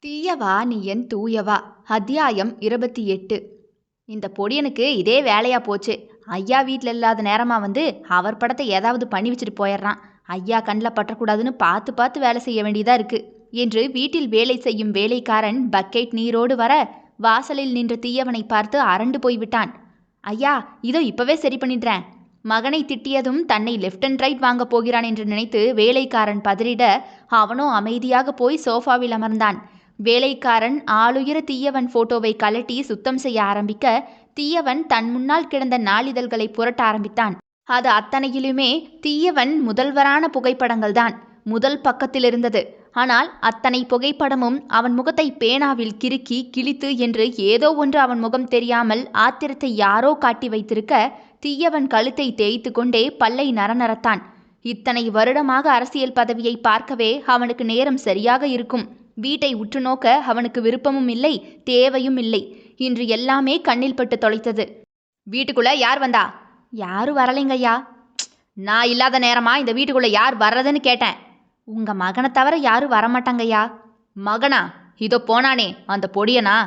தீயவா நீ என் தூயவா. அத்தியாயம் 28. இந்த பொடியனுக்கு இதே வேலையா போச்சு. ஐயா வீட்டில் இல்லாத நேரமா வந்து அவர் படத்தை ஏதாவது பண்ணி வச்சுட்டு போயிடுறான். ஐயா கண்ணில் பற்றக்கூடாதுன்னு பார்த்து பார்த்து வேலை செய்ய வேண்டியதா இருக்கு என்று வீட்டில் வேலை செய்யும் வேலைக்காரன் பக்கெட் நீரோடு வர வாசலில் நின்ற தீயவனை பார்த்து அரண்டு போய்விட்டான். ஐயா, இதோ இப்பவே சரி பண்ணிடுறேன். மகனை திட்டியதும் தன்னை லெஃப்ட் அண்ட் ரைட் வாங்க போகிறான் என்று நினைத்து வேலைக்காரன் பதறிட அவனோ அமைதியாக போய் சோஃபாவில் அமர்ந்தான். வேலைக்காரன் ஆளுயர தீயவன் போட்டோவை கலட்டி சுத்தம் செய்ய ஆரம்பிக்க தீயவன் தன் முன்னால் கிடந்த நாளிதழ்களை புரட்ட ஆரம்பித்தான். அது அத்தனையிலுமே தீயவன் முதல்வரான புகைப்படங்கள் தான் முதல் பக்கத்தில் இருந்தது. ஆனால் அத்தனை புகைப்படமும் அவன் முகத்தை பேனாவில் கிறுக்கி கிழித்து என்று ஏதோ ஒன்று அவன் முகம் தெரியாமல் ஆத்திரத்தை யாரோ காட்டி வைத்திருக்க தீயவன் கழுத்தை தேய்த்து கொண்டே பல்லை நரநரத்தான். இத்தனை வருடமாக அரசியல் பதவியை பார்க்கவே அவனுக்கு நேரம் சரியாக இருக்கும். வீட்டை உற்று நோக்க அவனுக்கு விருப்பமும் இல்லை, தேவையும் இல்லை. இன்று எல்லாமே கண்ணில் பட்டு தொலைத்தது. வீட்டுக்குள்ள யார் வந்தா? யாரும் வரலைங்கய்யா. நான் இல்லாத நேரமா இந்த வீட்டுக்குள்ள யார் வர்றதுன்னு கேட்டேன். உங்க மகனை தவிர யாரும் வரமாட்டாங்கய்யா. மகனா? இதோ போனானே அந்த பொடியனா?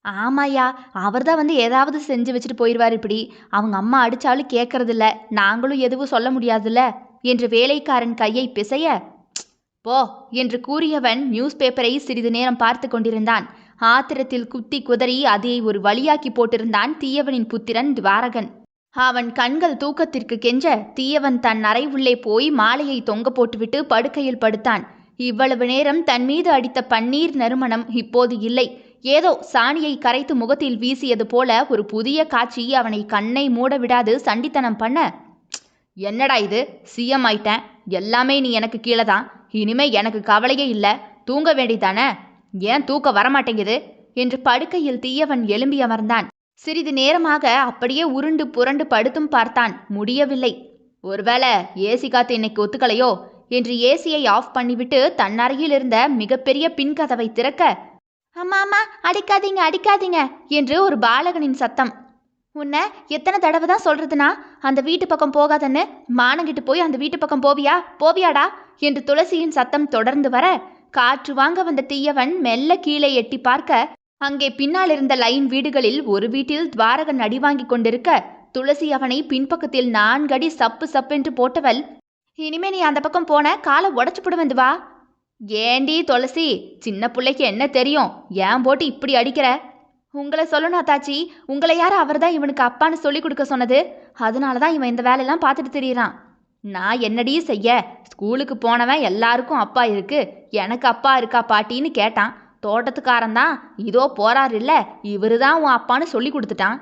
ஆமாய்யா, அவர்தான் வந்து ஏதாவது செஞ்சு வச்சுட்டு போயிடுவார். இப்படி அவங்க அம்மா அடிச்சாலும் கேட்கறதில்ல, நாங்களும் எதுவும் சொல்ல முடியாதுல்ல என்று வேலைக்காரன் கையை பிசைய போ என்று கூறியவன் நியூஸ் பேப்பரை சிறிது நேரம் பார்த்து கொண்டிருந்தான். ஆத்திரத்தில் குத்தி குதறி அதை ஒரு வழியாக்கி போட்டிருந்தான் தீயவனின் புத்திரன் துவாரகன். அவன் கண்கள் தூக்கத்திற்கு கெஞ்ச தீயவன் தன் அறை உள்ளே போய் மாலையை தொங்க போட்டுவிட்டு படுக்கையில் படுத்தான். இவ்வளவு நேரம் தன் மீது அடித்த பன்னீர் நறுமணம் இப்போது இல்லை. ஏதோ சாணியை கரைத்து முகத்தில் வீசியது போல ஒரு புதிய காட்சி அவனை கண்ணை மூட விடாது சண்டித்தனம் பண்ண. என்னடா இது, சிஎம் ஆயிட்டேன், எல்லாமே நீ எனக்கு கீழே தான், இனிமே எனக்கு கவலையே இல்லை, தூங்க வேண்டிதானே, ஏன் தூக்க வரமாட்டேங்குது என்று படுக்கையில் தீயவன் எழும்பி அமர்ந்தான். சிறிது நேரமாக அப்படியே உருண்டு புரண்டு படுத்தும் பார்த்தான், முடியவில்லை. ஒருவேளை ஏசி காத்து இன்னைக்கு ஒத்துக்கலையோ என்று ஏசியை ஆஃப் பண்ணிவிட்டு தன் அறையில் இருந்த மிகப்பெரிய பின்கதவை திறக்க அம்மா அம்மா அடிக்காதீங்க அடிக்காதீங்க என்று ஒரு பாலகனின் சத்தம். உன்னை எத்தனை தடவை தான் சொல்றதுனா அந்த வீட்டு பக்கம் போகாதன்னு? மானங்கிட்டு போய் அந்த வீட்டு பக்கம் போவியாடா என்று துளசியின் சத்தம் தொடர்ந்து வர காற்று வாங்க வந்த தீயவன் மெல்ல கீழே எட்டி பார்க்க அங்கே பின்னால் இருந்த லைன் வீடுகளில் ஒரு வீட்டில் துவாரகன் அடி வாங்கி கொண்டிருக்க துளசி அவனை பின்பக்கத்தில் 4 அடி சப்பு சப்பென்று போட்டவள், இனிமே நீ அந்த பக்கம் போன காலை உடச்சு போடுவது வா. ஏண்டி துளசி, சின்ன பிள்ளைக்கு என்ன தெரியும், ஏன் போட்டு இப்படி அடிக்கிற? உங்களை சொல்லணும் அத்தாச்சி, உங்களை யார் அவர் தான் இவனுக்கு அப்பான்னு சொல்லி கொடுக்க சொன்னது? அதனால தான் இவன் இந்த வேலையெல்லாம் பார்த்துட்டு திரியிறான். நான் என்னடி செய்ய, ஸ்கூலுக்கு போனவன் எல்லாருக்கும் அப்பா இருக்கு, எனக்கு அப்பா இருக்கா பாட்டின்னு கேட்டான். தோட்டத்துக்காரன் தான் இதோ போறாரு இல்ல, இவரு தான் உன் அப்பான்னு சொல்லி கொடுத்துட்டான்.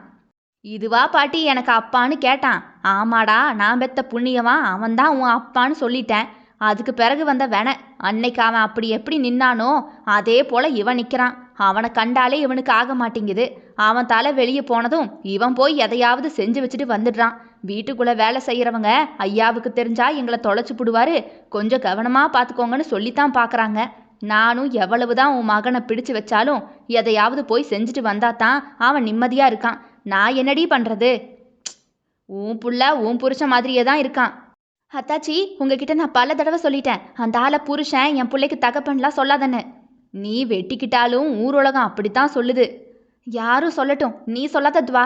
இதுவா பாட்டி எனக்கு அப்பான்னு கேட்டான்? ஆமாடா, நான் பெத்த புண்ணியவா, அவன் தான் உன் அப்பான்னு சொல்லிட்டேன். அதுக்கு பிறகு வந்த வென, அன்னைக்கு அவன் அப்படி எப்படி நின்னானோ அதே போல இவன் நிற்கிறான். அவனை கண்டாலே இவனுக்கு ஆக மாட்டேங்குது. அவன் தலை வெளியே போனதும் இவன் போய் எதையாவது செஞ்சு வச்சுட்டு வந்துடுறான். வீட்டுக்குள்ளே வேலை செய்கிறவங்க ஐயாவுக்கு தெரிஞ்சா எங்களை தொலைச்சி போடுவாரு, கொஞ்சம் கவனமாக பார்த்துக்கோங்கன்னு சொல்லித்தான் பார்க்குறாங்க. நானும் எவ்வளவுதான் உன் மகனை பிடிச்சு வச்சாலும் எதையாவது போய் செஞ்சுட்டு வந்தாதான் அவன் நிம்மதியாக இருக்கான். நான் என்னடி பண்ணுறது? உன் புள்ள உன் புருஷன் மாதிரியே தான் இருக்கான். அத்தாச்சி, உங்ககிட்ட நான் பல தடவை சொல்லிட்டேன், அந்த ஆளை புருஷன் என் பிள்ளைக்கு தகப்பன்லாம் சொல்லாதன்னு. நீ வெட்டிக்கிட்டாலும் ஊருலகம் அப்படித்தான் சொல்லுது. யாரும் சொல்லட்டும், நீ சொல்லாததுவா.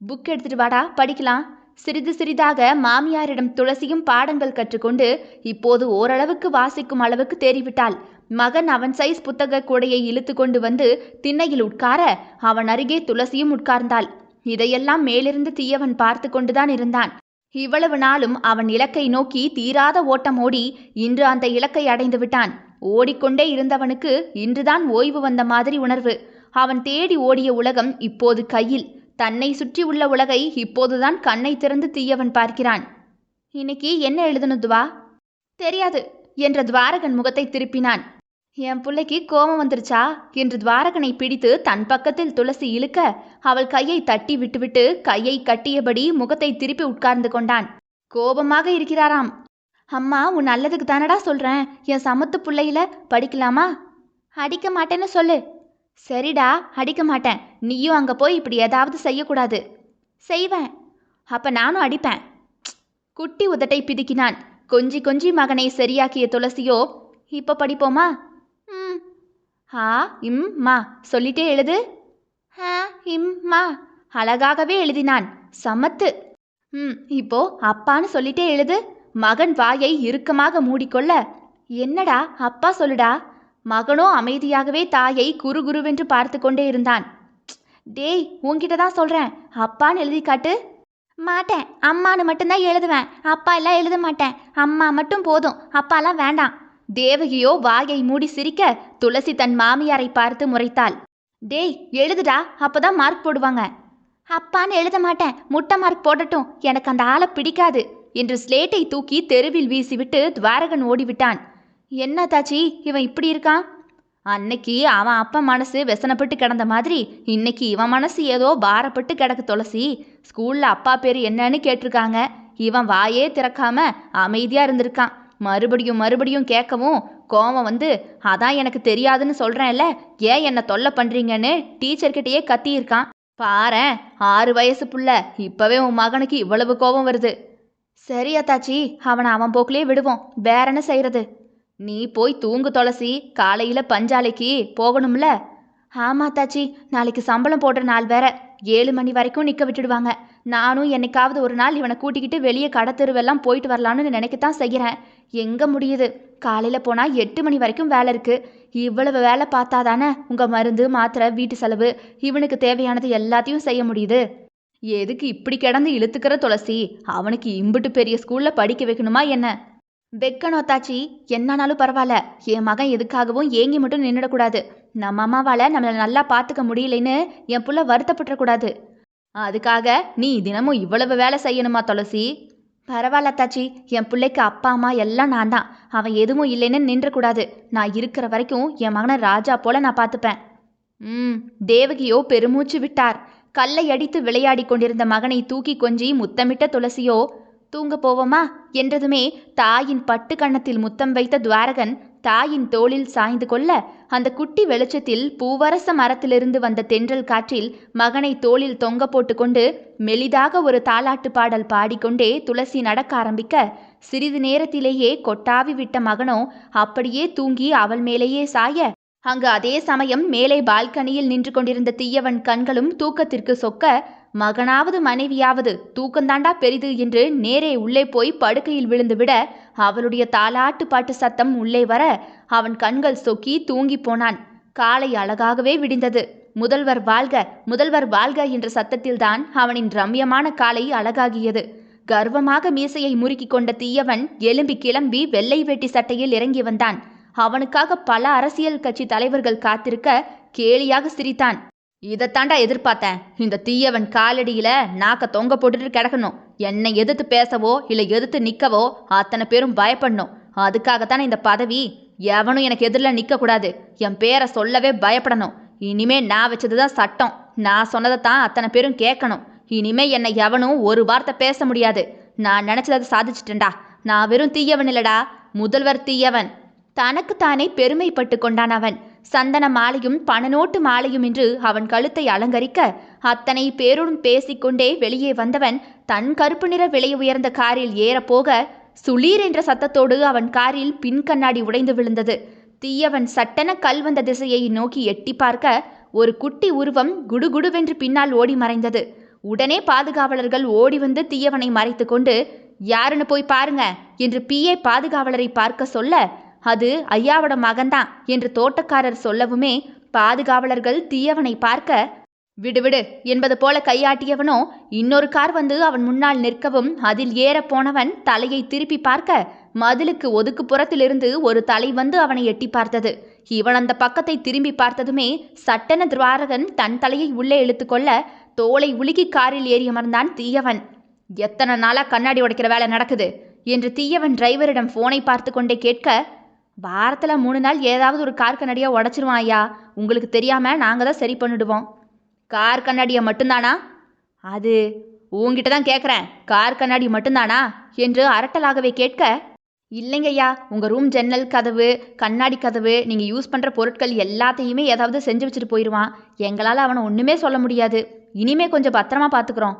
புக் எடுத்துட்டு வாடா, படிக்கலாம். சிறிது சிறிதாக மாமியாரிடம் துளசியும் பாடங்கள் கற்றுக்கொண்டு இப்போது ஓரளவுக்கு வாசிக்கும் அளவுக்கு தேறிவிட்டாள். மகன் அவன் சைஸ் புத்தக கூடையை இழுத்து கொண்டு வந்து திண்ணையில் உட்கார அவன் அருகே துளசியும் உட்கார்ந்தாள். இதையெல்லாம் மேலிருந்து தீயவன் பார்த்து கொண்டுதான் இருந்தான். இவ்வளவு நாளும் அவன் இலக்கை நோக்கி தீராத ஓட்டம் ஓடி இன்று அந்த இலக்கை அடைந்து விட்டான். ஓடிக்கொண்டே இருந்தவனுக்கு இன்றுதான் ஓய்வு வந்த மாதிரி உணர்வு. அவன் தேடி ஓடிய உலகம் இப்போது கையில், தன்னை சுற்றி உள்ள உலகை இப்போதுதான் கண்ணை திறந்து தீயவன் பார்க்கிறான். இன்னைக்கு என்ன எழுதுனதுவா? தெரியாது என்ற துவாரகன் முகத்தை திருப்பினான். என் பிள்ளைக்கு கோபம் வந்துருச்சா என்று துவாரகனை பிடித்து தன் பக்கத்தில் துளசி இழுக்க அவள் கையை தட்டி விட்டுவிட்டு கையை கட்டியபடி முகத்தை திருப்பி உட்கார்ந்து கொண்டான். கோபமாக இருக்கிறாராம். அம்மா, உன் நல்லதுக்கு தானடா சொல்கிறேன், என் சமத்து பிள்ளையில படிக்கலாமா? அடிக்க மாட்டேன்னு சொல்லு. சரிடா, அடிக்க மாட்டேன். நீயும் அங்கே போய் இப்படி ஏதாவது செய்யக்கூடாது. செய்வேன். அப்போ நானும் அடிப்பேன். குட்டி உதட்டை பிதுக்கினான். கொஞ்சி கொஞ்சி மகனை சரியாக்கிய துளசியோ, இப்போ படிப்போமா? ஹா இம் மா சொல்லிட்டே எழுது. ஹா இம் மா அழகாகவே எழுதினான். சமத்து. இப்போ அப்பான்னு சொல்லிட்டே எழுது. மகன் வாயை இறுக்கமாக மூடிக்கொள்ள, என்னடா அப்பா சொல்லுடா. மகனோ அமைதியாகவே தாயை குறுகுருவென்று பார்த்து கொண்டே இருந்தான். டேய் உன்கிட்ட தான் சொல்கிறேன், அப்பான்னு எழுதி காட்டு. மாட்டேன், அம்மானு மட்டும்தான் எழுதுவேன், அப்பா எல்லாம் எழுத மாட்டேன், அம்மா மட்டும் போதும், அப்பாலாம் வேண்டாம். தேவகியோ வாயை மூடி சிரிக்க துளசி தன் மாமியாரை பார்த்து முறைத்தாள். டேய் எழுதுடா, அப்பதான் மார்க் போடுவாங்க. அப்பான்னு எழுத மாட்டேன், முட்டை மார்க் போடட்டும், எனக்கு அந்த ஆளை பிடிக்காது என்று ஸ்லேட்டை தூக்கி தெருவில் வீசிவிட்டு துவாரகன் ஓடிவிட்டான். என்ன தாச்சி இவன் இப்படி இருக்கான்? அன்னைக்கு அவன் அப்பா மனசு வெசனப்பட்டு கிடந்த மாதிரி இன்னைக்கு இவன் மனசு ஏதோ பாரப்பட்டு கிடக்கு துளசி. ஸ்கூல்ல அப்பா பேர் என்னன்னு கேட்டிருக்காங்க. இவன் வாயே திறக்காம அமைதியா இருந்திருக்கான். மறுபடியும் மறுபடியும் கேட்கவும் கோவம் வந்து, அதான் எனக்கு தெரியாதுன்னு சொல்றேன்ல, ஏன் என்ன தொல்லை பண்றீங்கன்னு டீச்சர்கிட்டயே கத்தியிருக்கான். பாரேன், 6 வயசு புள்ள, இப்பவே உன் மகனுக்கு இவ்வளவு கோபம் வருது. சரி அத்தாச்சி, அவனை அவன் போக்கிலே விடுவோம், வேற என்ன செய்யறது? நீ போய் தூங்கு துளசி, காலையில பஞ்சாலைக்கு போகணும்ல. ஆமா தாச்சி, நாளைக்கு சம்பளம் போடுற நாள் வேற, 7 மணி வரைக்கும் நிற்க விட்டுடுவாங்க. நானும் என்னைக்காவது ஒரு நாள் இவனை கூட்டிக்கிட்டு வெளியே கடத்தெருவெல்லாம் போயிட்டு வரலான்னு நினைக்கத்தான் செய்கிறேன். எங்கே முடியுது? காலையில் போனால் 8 மணி வரைக்கும் வேலை இருக்குது. இவ்வளவு வேலை பார்த்தாதானே உங்கள் மருந்து மாத்திரை வீட்டு செலவு இவனுக்கு தேவையானது எல்லாத்தையும் செய்ய முடியுது. எதுக்கு இப்படி கிடந்து இழுத்துக்கிற துளசி? அவனுக்கு இம்புட்டு பெரிய ஸ்கூலில் படிக்க வைக்கணுமா என்ன? வைக்கணும் தாச்சி, என்னானாலும் பரவாயில்ல. என் மகன் எதுக்காகவும் ஏங்கி மட்டும் நின்றுடக்கூடாது. நம்ம அம்மாவால் நம்மளை நல்லா பார்த்துக்க முடியலைன்னு என் புள்ள வருத்தப்பட்டுறக்கூடாது. அதுக்காக நீ தினமும் இவ்வளவு வேலை செய்யணுமா துளசி? பரவாயில்ல தாச்சி, என் பிள்ளைக்கு அப்பா அம்மா எல்லாம் நான் தான். அவன் எதுவும் இல்லைன்னு நின்றக்கூடாது. நான் இருக்கிற வரைக்கும் என் மகனை ராஜா போல நான் பார்த்துப்பேன். தேவகியோ பெருமூச்சு விட்டார். கல்லை அடித்து விளையாடி கொண்டிருந்த மகனை தூக்கி கொஞ்சி முத்தமிட்ட துளசியோ, தூங்க போவோமா என்றதுமே தாயின் பட்டு கன்னத்தில் முத்தம் வைத்த துவாரகன் தாயின் தோளில் சாய்ந்து கொள்ள, அந்த குட்டி வெளிச்சத்தில் பூவரச மரத்திலிருந்து வந்த தென்றல் காற்றில் மகனை தோளில் தொங்க போட்டு கொண்டு மெலிதாக ஒரு தாலாட்டு பாடல் பாடிக்கொண்டே துளசி நடக்க ஆரம்பிக்க, சிறிது நேரத்திலேயே கொட்டாவி விட்ட மகனோ அப்படியே தூங்கி அவள் மேலேயே சாய, அங்கு அதே சமயம் மேலே பால்கனியில் நின்று கொண்டிருந்த தீயவன் கண்களும் தூக்கத்திற்கு சொக்க, மகனாவது மனைவியாவது தூக்கந்தாண்டா பெரிது என்று நேரே உள்ளே போய் படுக்கையில் விழுந்து விட, அவளுடைய தாலாட்டு பாட்டு சத்தம் உள்ளே வர அவன் கண்கள் சொக்கி தூங்கி போனான். காலை அழகாகவே விடிந்தது. முதல்வர் வாழ்க, முதல்வர் வாழ்க என்ற சத்தத்தில்தான் அவனின் ரம்யமான காலை அழகாகியது. கர்வமாக மீசையை முறுக்கி கொண்ட தீயவன் எழும்பி கிளம்பி வெள்ளை வேட்டி சட்டையில் இறங்கி வந்தான். அவனுக்காக பல அரசியல் கட்சி தலைவர்கள் காத்திருக்க கேலியாக சிரித்தான். இதைத்தாண்டா எதிர்பார்த்தேன். இந்த தீயவன் காலடியில நாக்க தொங்க போட்டுட்டு கிடக்கணும். என்னை எதிர்த்து பேசவோ இல்லை எதிர்த்து நிற்கவோ அத்தனை பேரும் பயப்படணும். அதுக்காகத்தானே இந்த பதவி. எவனும் எனக்கு எதிரில் நிற்கக்கூடாது. என் பேரை சொல்லவே பயப்படணும். இனிமே நான் வச்சதுதான் சட்டம். நான் சொன்னதைத்தான் அத்தனை பேரும் கேட்கணும். இனிமே என்னை எவனும் ஒரு வார்த்தை பேச முடியாது. நான் நினச்சதை சாதிச்சிட்டேன்டா. நான் வெறும் தீயவன் இல்லடா, முதல்வர் தீயவன். தனக்குத்தானே பெருமைப்பட்டு கொண்டான் அவன். சந்தன மாலையும் பணநோட்டு மாலையும் என்று அவன் கழுத்தை அலங்கரிக்க, அத்தனை பேருடன் பேசிக்கொண்டே வெளியே வந்தவன் தன் கருப்பு நிற விலை உயர்ந்த காரில் ஏறப்போக, சுளீர் என்ற சத்தத்தோடு அவன் காரில் பின் கண்ணாடி உடைந்து விழுந்தது. தீயவன் சட்டென கல் வந்த திசையை நோக்கி எட்டி பார்க்க, ஒரு குட்டி உருவம் குடுகுடுவென்று பின்னால் ஓடி மறைந்தது. உடனே பாதுகாவலர்கள் ஓடி வந்து தீயவனை மறைத்து கொண்டு, யாருன்னு போய் பாருங்க என்று பிஏ பாதுகாவலரை பார்க்க சொல்ல, அது ஐயாவோட மகன்தான் என்று தோட்டக்காரர் சொல்லவுமே பாதுகாவலர்கள் தீயவனை பார்க்க, விடுவிடு என்பது போல கையாட்டியவனோ இன்னொரு கார் வந்து அவன் முன்னால் நிற்கவும் அதில் ஏற போனவன் தலையை திருப்பி பார்க்க, மதிலுக்கு ஒதுக்கு புறத்திலிருந்து ஒரு தலை வந்து அவனை எட்டி பார்த்தது. இவன் அந்த பக்கத்தை திரும்பி பார்த்ததுமே சட்டென துவாரகன் தன் தலையை உள்ளே இழுத்து கொள்ள, தோலை உலுக்கி காரில் ஏறி அமர்ந்தான் தீயவன். எத்தனை நாளா கண்ணாடி உடைக்கிற வேலை நடக்குது என்று தீயவன் டிரைவரிடம் போனை பார்த்து கொண்டே கேட்க, வாரத்தில் 3 நாள் ஏதாவது ஒரு கார் கண்ணாடியாக உடச்சிருவான் ஐயா. உங்களுக்கு தெரியாமல் நாங்கள் தான் சரி பண்ணிடுவோம். கார் கண்ணாடியை மட்டும்தானா? அது உங்ககிட்ட தான் கேட்குறேன். கார் கண்ணாடி மட்டும்தானா என்று அரட்டலாகவே கேட்க, இல்லைங்க ஐயா, உங்கள் ரூம் ஜன்னல் கதவு, கண்ணாடி கதவு, நீங்கள் யூஸ் பண்ணுற பொருட்கள் எல்லாத்தையுமே ஏதாவது செஞ்சு வச்சுட்டு போயிடுவான். எங்களால் அவனை ஒன்றுமே சொல்ல முடியாது. இனிமே கொஞ்சம் பத்திரமா பார்த்துக்குறோம்.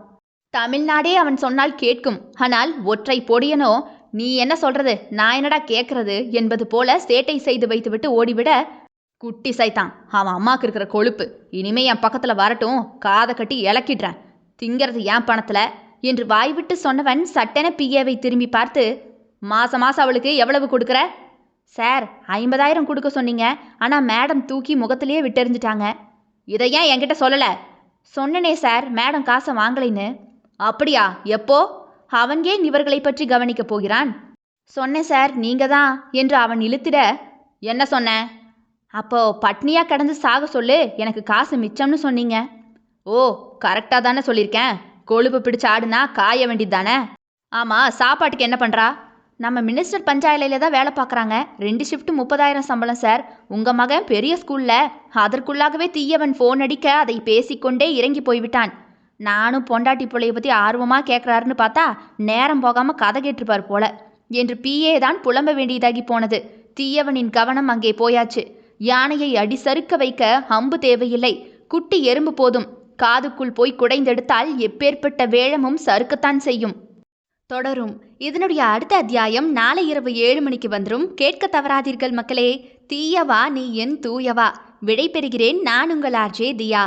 தமிழ்நாடே அவன் சொன்னால் கேட்கும். ஆனால் ஒற்றை பொடியனோ, நீ என்ன சொல்றது, நான் என்னடா கேட்கறது என்பது போல சேட்டை செய்து வைத்துவிட்டு ஓடிவிட, குட்டி சைத்தான், அவன் அம்மாவுக்கு இருக்கிற கொழுப்பு. இனிமே என் பக்கத்தில் வரட்டும், காதை கட்டி இலக்கிடுறேன். திங்கிறது ஏன் பணத்தில் என்று வாய்விட்டு சொன்னவன் சட்டென பிஏவை திரும்பி பார்த்து, மாதம் மாதம் அவளுக்கு எவ்வளவு கொடுக்குற? சார், 50,000 கொடுக்க சொன்னீங்க. ஆனால் மேடம் தூக்கி முகத்திலேயே விட்டெறிஞ்சிட்டாங்க. இதை ஏன் என்கிட்ட சொல்லலை? சொன்னனே சார், மேடம் காசை வாங்கலைன்னு. அப்படியா? எப்போ? அவன் ஏன் இவர்களை பற்றி கவனிக்கப் போகிறான்? சொன்னேன் சார், நீங்க தான் என்று அவன் இழுத்திட, என்ன சொன்ன? அப்போ பட்னியாக கடந்து சாக சொல்லு, எனக்கு காசு மிச்சம்னு சொன்னீங்க. ஓ, கரெக்டாக தானே சொல்லியிருக்கேன். கொழுப்பு பிடிச்ச ஆடுனா காய வேண்டியது தானே. ஆமாம், சாப்பாட்டுக்கு என்ன பண்ணுறா? நம்ம மினிஸ்டர் பஞ்சாயத்தில் தான் வேலை பார்க்குறாங்க. 2 ஷிஃப்ட் 30,000 சம்பளம் சார். உங்கள் மகன் பெரிய ஸ்கூலில். அதற்குள்ளாகவே தீயவன் ஃபோன் அடிக்க அதை பேசிக்கொண்டே இறங்கி போய்விட்டான். நானும் பொண்டாட்டி பிள்ளைய பற்றி ஆர்வமாக கேட்குறாருன்னு பார்த்தா நேரம் போகாமல் கதை கேட்டிருப்பார் போல என்று பிஏ தான் புலம்ப வேண்டியதாகி போனது. தீயவனின் கவனம் அங்கே போயாச்சு. யானையை அடி சறுக்க வைக்க அம்பு தேவையில்லை, குட்டி எறும்பு போதும். காதுக்குள் போய் குடைந்தெடுத்தால் எப்பேற்பட்ட வேழமும் சறுக்கத்தான் செய்யும். தொடரும். இதனுடைய அடுத்த அத்தியாயம் நாளை இரவு 7 மணிக்கு வந்துடும். கேட்க தவறாதீர்கள் மக்களே. தீயவா நீ என் தூயவா. விடை பெறுகிறேன். நான் உங்கள் ஆர்ஜே தியா.